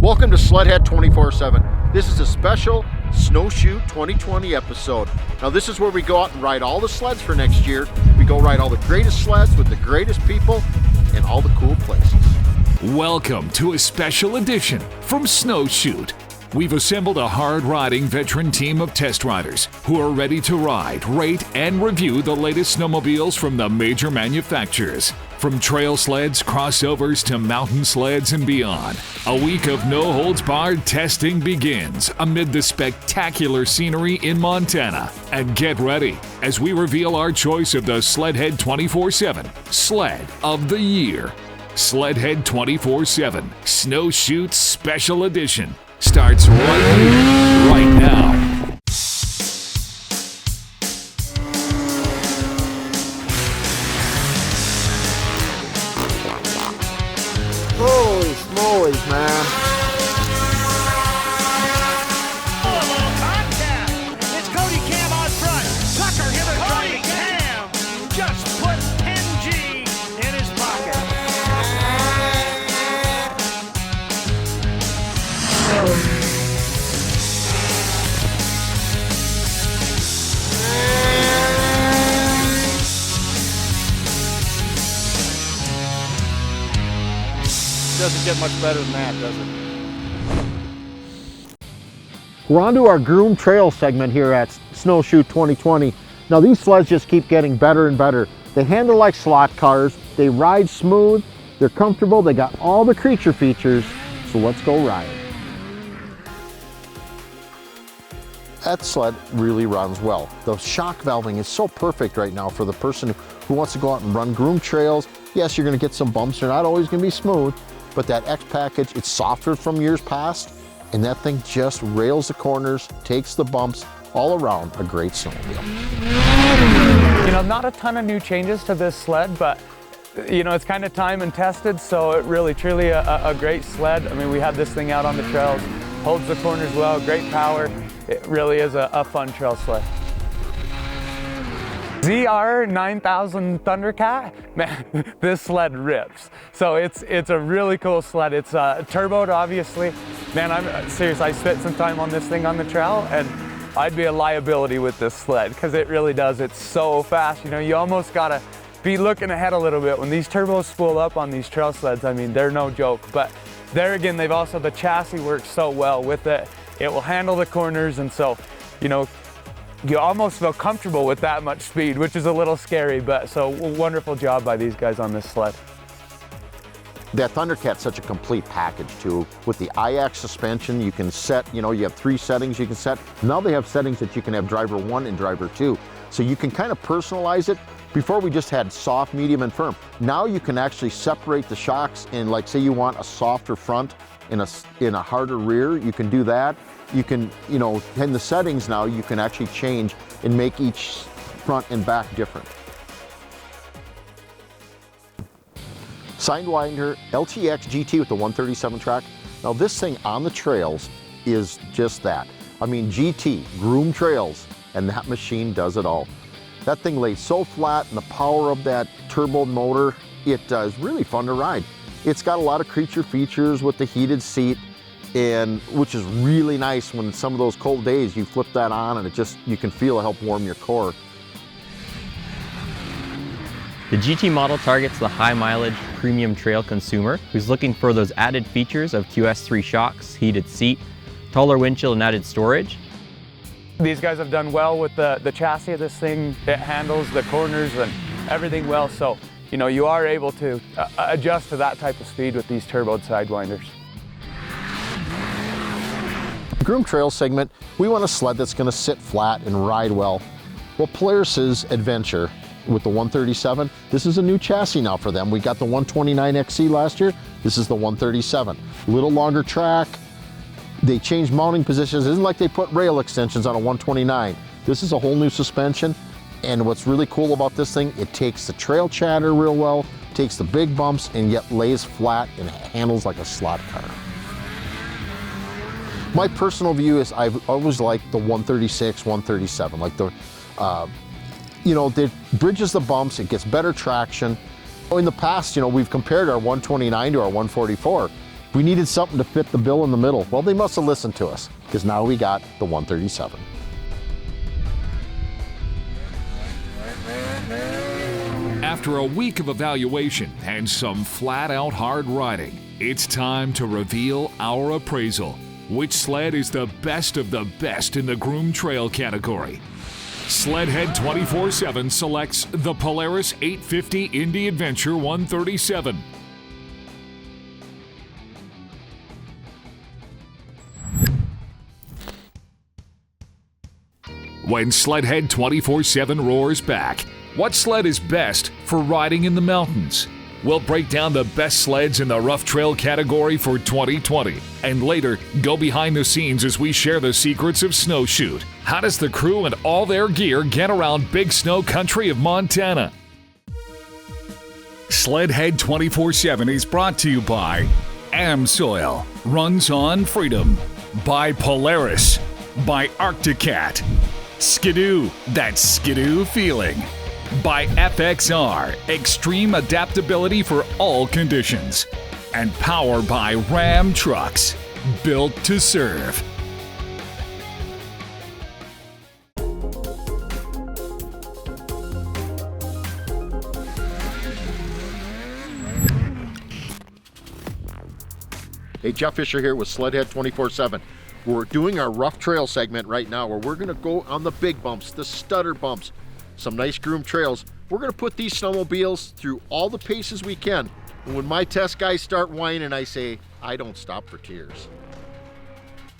Welcome to Sledhead 24/7. This is a special Snowshoot 2020 episode. Now this is where we go out and ride all the sleds for next year. We go ride all the greatest sleds with the greatest people in all the cool places. Welcome to a special edition from Snowshoot. We've assembled a hard-riding veteran team of test riders who are ready to ride, rate, and review the latest snowmobiles from the major manufacturers. From trail sleds, crossovers, to mountain sleds and beyond, a week of no-holds-barred testing begins amid the spectacular scenery in Montana. And get ready as we reveal our choice of the Sledhead 24/7 Sled of the Year. Sledhead 24/7 Snowshoot Special Edition starts right here, right now. Holy smolies, man. It's Cody Cam on front. Tucker Hibbert Cody Cam just put 10G in his pocket. Doesn't get much better than that, does it? We're on to our Groomed trail segment here at Snowshoot 2020. Now these sleds just keep getting better and better. They handle like slot cars, they ride smooth, they're comfortable, they got all the creature features, so let's go ride. That sled really runs well. The shock valving is so perfect right now for the person who wants to go out and run groomed trails. Yes, you're gonna get some bumps, they're not always gonna be smooth, but that X package, it's softer from years past, and that thing just rails the corners, takes the bumps, all around a great snowmobile. You know, not a ton of new changes to this sled, but you know, it's kind of time and tested, so it really, truly a great sled. I mean, we had this thing out on the trails, holds the corners well, great power. It really is a fun trail sled. ZR 9000 Thundercat, man, this sled rips. So it's a really cool sled. It's turboed, obviously. Man, I'm serious, I spent some time on this thing on the trail, and I'd be a liability with this sled, because it really does. It's so fast. You know, you almost gotta be looking ahead a little bit. When these turbos spool up on these trail sleds, I mean, they're no joke. But there again, the chassis works so well with it. It will handle the corners, and so, you know, you almost feel comfortable with that much speed, which is a little scary, but so wonderful job by these guys on this sled. That Thundercat's such a complete package too. With the IX suspension, you can set, you know, you have 3 settings you can set. Now they have settings that you can have driver 1 and driver 2. So you can kind of personalize it. Before we just had soft, medium, and firm. Now you can actually separate the shocks, and like say you want a softer front in a harder rear, you can do that. You can, you know, in the settings now, you can actually change and make each front and back different. Sidewinder LTX GT with the 137 track. Now this thing on the trails is just that. I mean, GT, groomed trails, and that machine does it all. That thing lays so flat, and the power of that turbo motor, it is really fun to ride. It's got a lot of creature features with the heated seat, and which is really nice when some of those cold days you flip that on and it just, you can feel it help warm your core. The GT model targets the high mileage premium trail consumer who's looking for those added features of QS3 shocks, heated seat, taller windshield, and added storage. These guys have done well with the chassis of this thing. It handles the corners and everything well, so you know, you are able to adjust to that type of speed with these turboed sidewinders. Groomed trail segment, we want a sled that's going to sit flat and ride well. Well, Polaris's Adventure with the 137, this is a new chassis now for them. We got the 129 XC last year. This is the 137. A little longer track. They changed mounting positions. It isn't like they put rail extensions on a 129. This is a whole new suspension. And what's really cool about this thing, it takes the trail chatter real well, takes the big bumps, and yet lays flat and handles like a slot car. My personal view is I've always liked the 136, 137, like the, you know, it bridges the bumps, it gets better traction. In the past, you know, we've compared our 129 to our 144, We needed something to fit the bill in the middle. Well, they must have listened to us, because now we got the 137. After a week of evaluation and some flat-out hard riding, it's time to reveal our appraisal. Which sled is the best of the best in the groomed trail category? Sledhead 24/7 selects the Polaris 850 Indy Adventure 137. When Sledhead 24/7 roars back, what sled is best for riding in the mountains? We'll break down the best sleds in the rough trail category for 2020. And later, go behind the scenes as we share the secrets of Snowshoot. How does the crew and all their gear get around big snow country of Montana? Sledhead 24/7 is brought to you by Amsoil, runs on freedom, by Polaris, by Arcticat, Skidoo, that Skidoo feeling, by FXR, extreme adaptability for all conditions, and powered by Ram Trucks, built to serve. Hey, Jeff Fisher here with Sledhead 24/7. We're doing our rough trail segment right now where we're gonna go on the big bumps, the stutter bumps, some nice groomed trails. We're gonna put these snowmobiles through all the paces we can. And when my test guys start whining, I say, I don't stop for tears.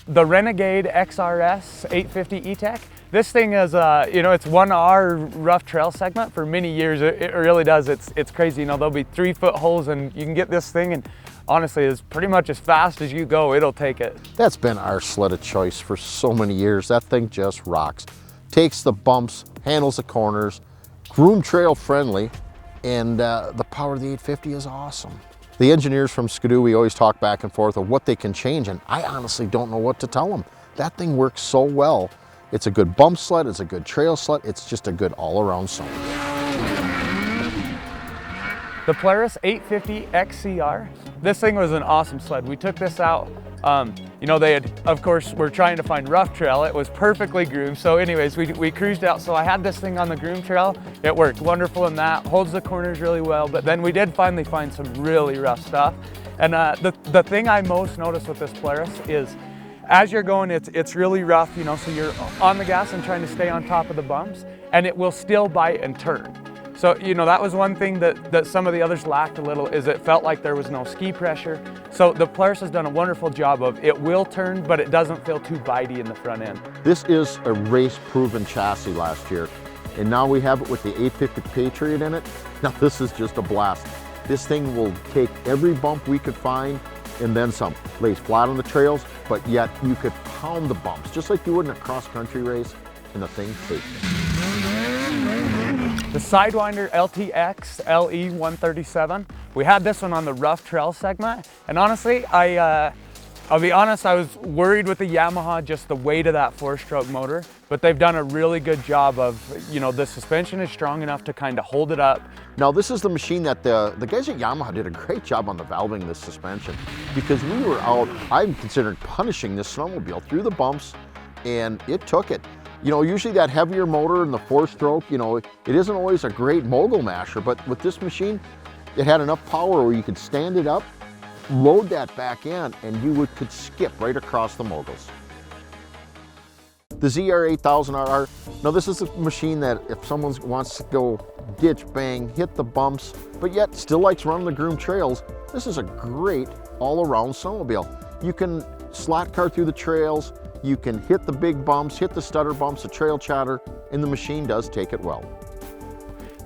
The Renegade XRS 850 E-Tech, this thing is, it's won our rough trail segment for many years. It really does. It's crazy. You know, there'll be 3-foot holes and you can get this thing, and honestly, it's pretty much as fast as you go, it'll take it. That's been our sled of choice for so many years. That thing just rocks. Takes the bumps, handles the corners, groomed trail friendly, and the power of the 850 is awesome. The engineers from Skidoo, we always talk back and forth of what they can change, and I honestly don't know what to tell them. That thing works so well. It's a good bump sled, it's a good trail sled, it's just a good all-around sled. The Polaris 850 XCR, this thing was an awesome sled. We took this out, they had, of course, we're trying to find rough trail. It was perfectly groomed. So anyways, we cruised out. So I had this thing on the groomed trail. It worked wonderful in that, holds the corners really well. But then we did finally find some really rough stuff. And the thing I most noticed with this Polaris is as you're going, it's really rough, so you're on the gas and trying to stay on top of the bumps, and it will still bite and turn. So, that was one thing that some of the others lacked a little, is it felt like there was no ski pressure. So the Polaris has done a wonderful job of, it will turn, but it doesn't feel too bitey in the front end. This is a race-proven chassis last year, and now we have it with the 850 Patriot in it. Now this is just a blast. This thing will take every bump we could find and then some. Lays flat on the trails, but yet you could pound the bumps, just like you would in a cross-country race, and the thing takes it. The Sidewinder LTX LE 137. We had this one on the rough trail segment, and honestly, I'll be honest, I was worried with the Yamaha, just the weight of that 4-stroke motor, but they've done a really good job of, the suspension is strong enough to kind of hold it up. Now this is the machine that the guys at Yamaha did a great job on the valving this suspension, because we were out, I'm considering punishing this snowmobile through the bumps, and it took it. Usually that heavier motor in the 4-stroke, it isn't always a great mogul masher, but with this machine, it had enough power where you could stand it up, load that back in, and you could skip right across the moguls. The ZR8000RR, now this is a machine that if someone wants to go ditch, bang, hit the bumps, but yet still likes running the groomed trails, this is a great all-around snowmobile. You can slot car through the trails, you can hit the big bumps, hit the stutter bumps, the trail chatter, and the machine does take it well.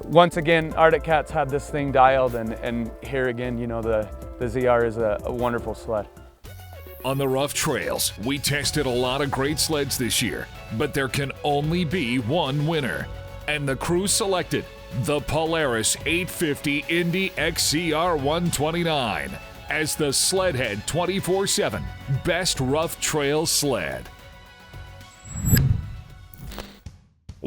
Once again, Arctic Cat's had this thing dialed, and here again, the ZR is a wonderful sled. On the rough trails, we tested a lot of great sleds this year, but there can only be one winner. And the crew selected the Polaris 850 Indy XCR 129 as the Sledhead 24/7 Best Rough Trail Sled.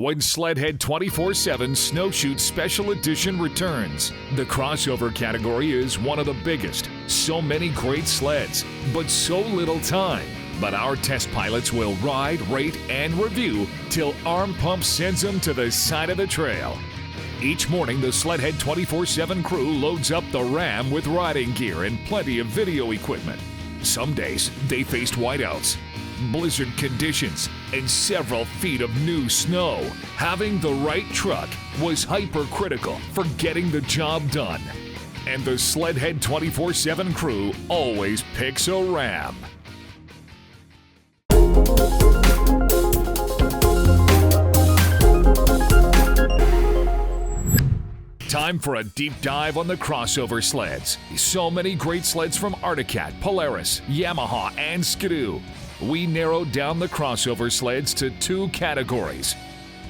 when Sledhead 24/7 Snowshoot Special Edition returns. The crossover category is one of the biggest. So many great sleds, but so little time. But our test pilots will ride, rate, and review till Arm Pump sends them to the side of the trail. Each morning, the Sledhead 24/7 crew loads up the Ram with riding gear and plenty of video equipment. Some days, they faced whiteouts, blizzard conditions, and several feet of new snow. Having the right truck was hypercritical for getting the job done. And the Sledhead 24/7 crew always picks a Ram. Time for a deep dive on the crossover sleds. So many great sleds from Arctic Cat, Polaris, Yamaha, and Skidoo. We narrowed down the crossover sleds to two categories: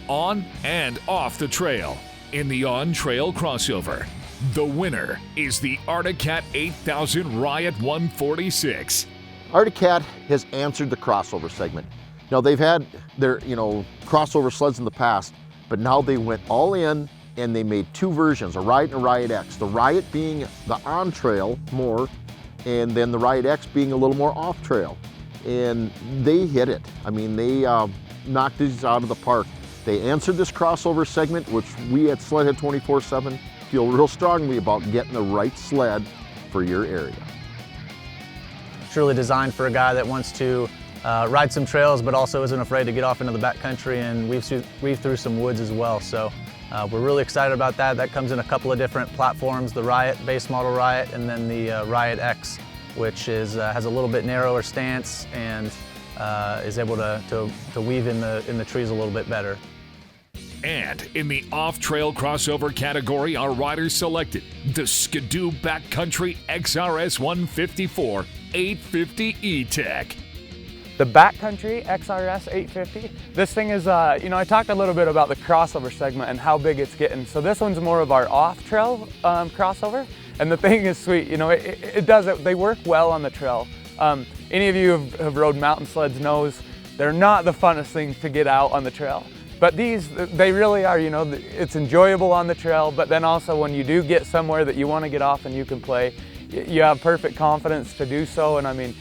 on and off the trail. In the on-trail crossover, the winner is the Arctic Cat 8000 Riot 146. Arctic Cat has answered the crossover segment. Now they've had their, crossover sleds in the past, but now they went all in and they made two versions, a Riot and a Riot X. The Riot being the on-trail more, and then the Riot X being a little more off-trail. And they hit it. I mean, they knocked these out of the park. They answered this crossover segment, which we at Sledhead 24/7 feel real strongly about getting the right sled for your area. Truly designed for a guy that wants to ride some trails, but also isn't afraid to get off into the backcountry and weave through some woods as well. So we're really excited about that. That comes in a couple of different platforms: the Riot, base model Riot, and then the Riot X, which has a little bit narrower stance and is able to weave in the trees a little bit better. And in the off-trail crossover category, our riders selected the Skidoo Backcountry XRS 154 850 E-Tech. The Backcountry XRS 850, this thing is, I talked a little bit about the crossover segment and how big it's getting. So this one's more of our off-trail crossover. And the thing is sweet, they work well on the trail. Any of you have rode mountain sleds knows they're not the funnest thing to get out on the trail. But these, they really are, it's enjoyable on the trail, but then also when you do get somewhere that you want to get off and you can play, you have perfect confidence to do so. And I mean,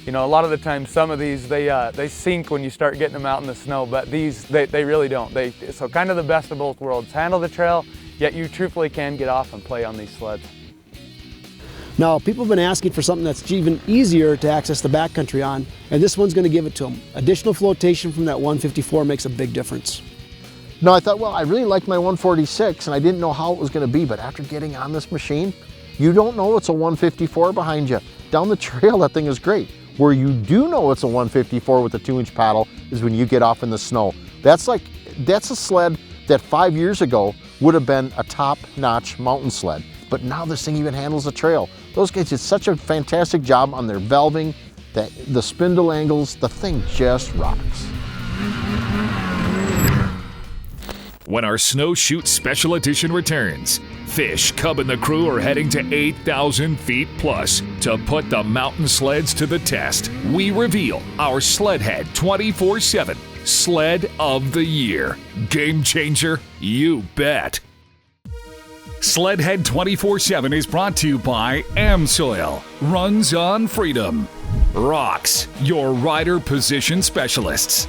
a lot of the time some of these, they sink when you start getting them out in the snow, but these, they really don't. So kind of the best of both worlds. Handle the trail, yet you truthfully can get off and play on these sleds. Now, people have been asking for something that's even easier to access the backcountry on, and this one's going to give it to them. Additional flotation from that 154 makes a big difference. No, I thought, well, I really liked my 146 and I didn't know how it was going to be, but after getting on this machine, you don't know it's a 154 behind you. Down the trail, that thing is great. Where you do know it's a 154 with a 2-inch paddle is when you get off in the snow. That's a sled that 5 years ago would have been a top-notch mountain sled. But now this thing even handles the trail. Those guys did such a fantastic job on their valving, the spindle angles, the thing just rocks. When our Snowshoot Special Edition returns, Fish, Cub, and the crew are heading to 8,000 feet plus to put the mountain sleds to the test. We reveal our Sledhead 24/7 Sled of the Year. Game changer? You bet. Sledhead 24/7 is brought to you by Amsoil, runs on freedom. Rocks, your rider position specialists.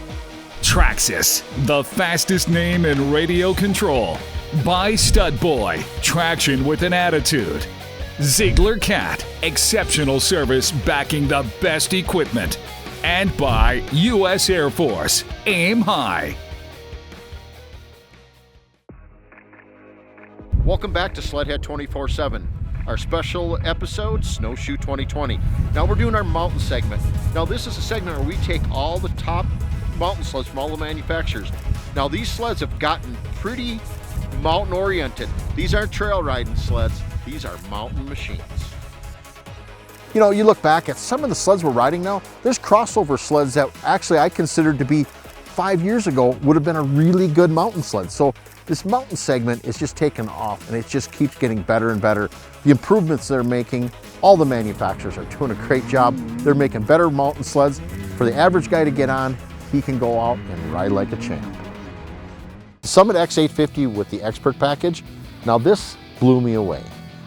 Traxxas, the fastest name in radio control. By Stud Boy, traction with an attitude. Ziegler Cat, exceptional service backing the best equipment. And by U.S. Air Force, aim high. Welcome back to Sledhead 24/7, our special episode, Snowshoot 2020. Now we're doing our mountain segment. Now this is a segment where we take all the top mountain sleds from all the manufacturers. Now these sleds have gotten pretty mountain oriented. These aren't trail riding sleds, these are mountain machines. You look back at some of the sleds we're riding now, there's crossover sleds that actually I considered to be 5 years ago would have been a really good mountain sled. So this mountain segment is just taking off and it just keeps getting better and better. The improvements they're making, all the manufacturers are doing a great job. They're making better mountain sleds for the average guy to get on. He can go out and ride like a champ. Summit X850 with the Expert package, now this blew me away.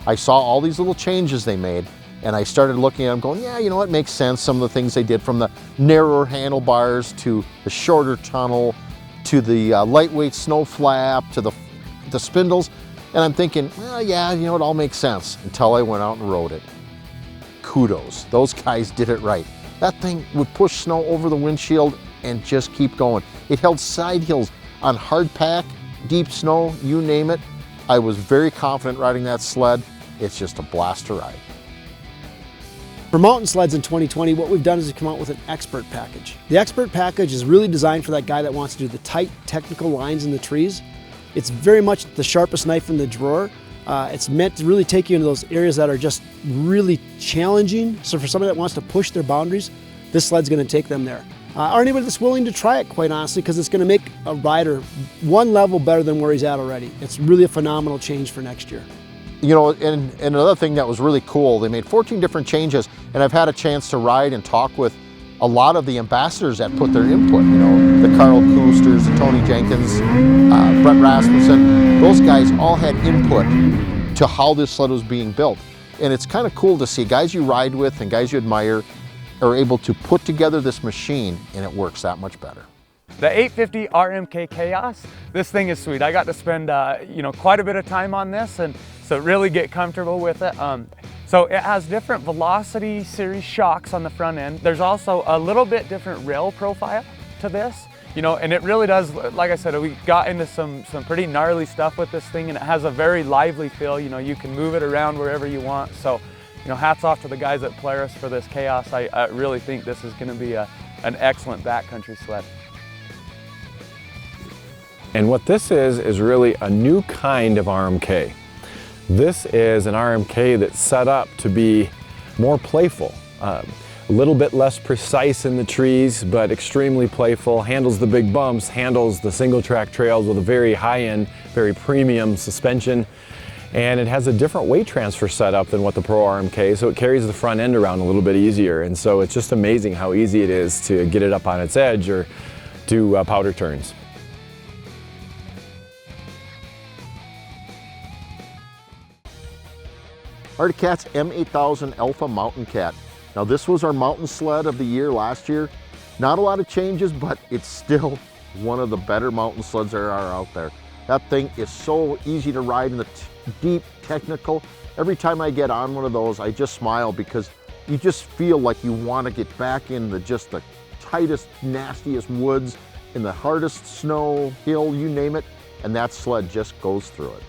I saw all these little changes they made, and I started looking at them going, yeah, you know what, makes sense. Some of the things they did, from the narrower handlebars to the shorter tunnel, to the lightweight snow flap, to the spindles. And I'm thinking, well, yeah, you know, it all makes sense, until I went out and rode it. Kudos, those guys did it right. That thing would push snow over the windshield and just keep going. It held side hills on hard pack, deep snow, you name it. I was very confident riding that sled. It's just a blast to ride. For mountain sleds in 2020, what we've done is we've come out with an Expert package. The Expert package is really designed for that guy that wants to do the tight, technical lines in the trees. It's very much the sharpest knife in the drawer. It's meant to really take you into those areas that are just really challenging. So for somebody that wants to push their boundaries, this sled's going to take them there. Or anybody that's willing to try it, quite honestly, because it's going to make a rider one level better than where he's at already. It's really a phenomenal change for next year. You know, and another thing that was really cool, they made 14 different changes, and I've had a chance to ride and talk with a lot of the ambassadors that put their input, you know, the Carl Koosters, the Tony Jenkins, Brett Rasmussen. Those guys all had input to how this sled was being built. And it's kind of cool to see guys you ride with and guys you admire are able to put together this machine, and it works that much better. The 850 RMK Chaos, this thing is sweet. I got to spend you know, quite a bit of time on this, and so really get comfortable with it. So it has different Velocity series shocks on the front end. There's also a little bit different rail profile to this, you know, and it really does, like I said, we got into some pretty gnarly stuff with this thing, and it has a very lively feel. You know, you can move it around wherever you want. So, you know, hats off to the guys at Polaris for this Chaos. I really think this is going to be an excellent backcountry sled. And what this is really a new kind of RMK. This is an RMK that's set up to be more playful, a little bit less precise in the trees, but extremely playful, handles the big bumps, handles the single track trails with a very high-end, very premium suspension. And it has a different weight transfer setup than what the Pro RMK, so it carries the front end around a little bit easier. And so it's just amazing how easy it is to get it up on its edge or do powder turns. Arctic Cat's M8000 Alpha Mountain Cat. Now this was our mountain sled of the year last year. Not a lot of changes, but it's still one of the better mountain sleds there are out there. That thing is so easy to ride in the deep technical. Every time I get on one of those, I just smile, because you just feel like you want to get back in the tightest, nastiest woods, in the hardest snow, hill, you name it, and that sled just goes through it.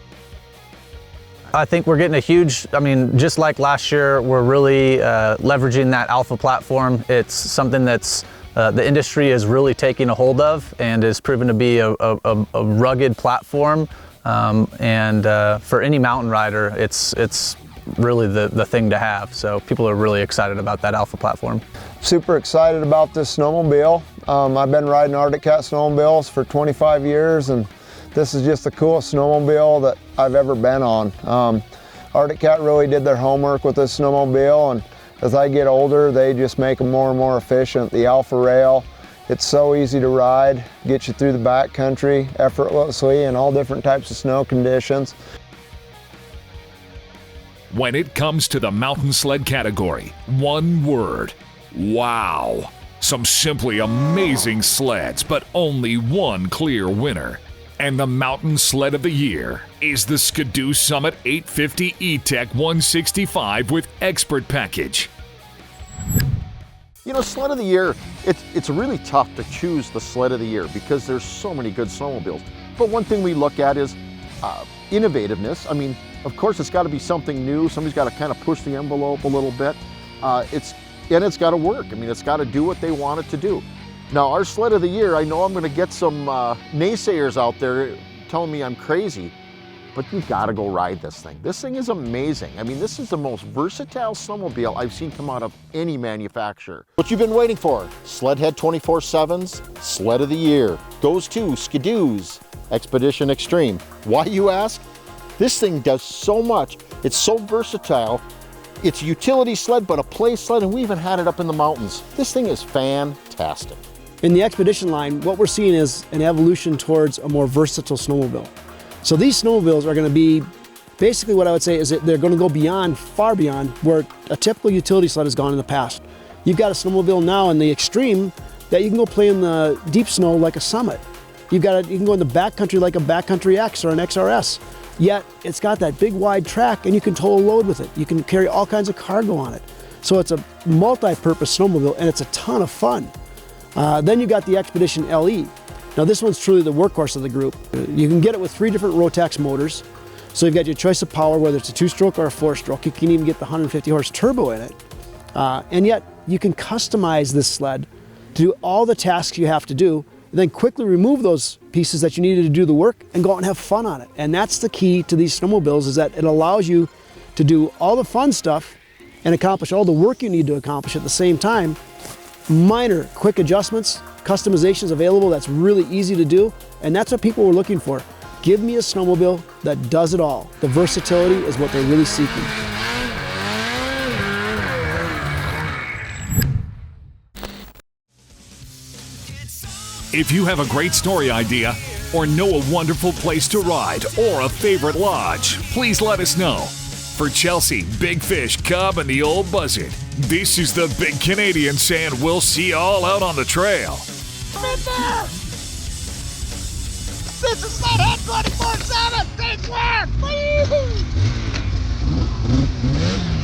I think we're getting a huge, I mean, just like last year, we're really leveraging that Alpha platform. It's something that's the industry is really taking a hold of, and is proven to be a rugged platform. For any mountain rider, it's really the thing to have. So people are really excited about that Alpha platform. Super excited about this snowmobile. I've been riding Arctic Cat snowmobiles for 25 years, and this is just the coolest snowmobile that I've ever been on. Arctic Cat really did their homework with this snowmobile, and as I get older, they just make them more and more efficient. The Alpha rail, it's so easy to ride, gets you through the backcountry effortlessly in all different types of snow conditions. When it comes to the mountain sled category, one word: wow. Some simply amazing sleds, but only one clear winner. And the Mountain Sled of the Year is the Skidoo Summit 850 E-Tech 165 with Expert Package. You know, Sled of the Year, it's really tough to choose the Sled of the Year because there's so many good snowmobiles. But one thing we look at is innovativeness. I mean, of course, it's got to be something new. Somebody's got to kind of push the envelope a little bit. It's got to work. I mean, it's got to do what they want it to do. Now, our Sled of the Year, I know I'm going to get some naysayers out there telling me I'm crazy, but you got to go ride this thing. This thing is amazing. I mean, this is the most versatile snowmobile I've seen come out of any manufacturer. What you've been waiting for, Sledhead 24/7's Sled of the Year goes to Skidoo's Expedition Extreme. Why, you ask? This thing does so much. It's so versatile. It's a utility sled, but a play sled, and we even had it up in the mountains. This thing is fantastic. In the Expedition line, what we're seeing is an evolution towards a more versatile snowmobile. So these snowmobiles are going to be basically what I would say is that they're going to go beyond, far beyond, where a typical utility sled has gone in the past. You've got a snowmobile now in the extreme that you can go play in the deep snow like a Summit. You can go in the backcountry like a Backcountry X or an XRS. Yet it's got that big wide track and you can tow a load with it. You can carry all kinds of cargo on it. So it's a multi-purpose snowmobile and it's a ton of fun. Then you got the Expedition LE. Now this one's truly the workhorse of the group. You can get it with 3 different Rotax motors. So you've got your choice of power, whether it's a 2-stroke or a 4-stroke. You can even get the 150 horse turbo in it. And yet you can customize this sled to do all the tasks you have to do, and then quickly remove those pieces that you needed to do the work and go out and have fun on it. And that's the key to these snowmobiles, is that it allows you to do all the fun stuff and accomplish all the work you need to accomplish at the same time. Minor, quick adjustments, customizations available that's really easy to do, and that's what people were looking for. Give me a snowmobile that does it all. The versatility is what they're really seeking. If you have a great story idea or know a wonderful place to ride or a favorite lodge, please let us know. For Chelsea, Big Fish, Cub, and the Old Buzzard, this is the Big Canadian saying we'll see you all out on the trail. Right there! This is Sledhead 24/7! Take one! Woo!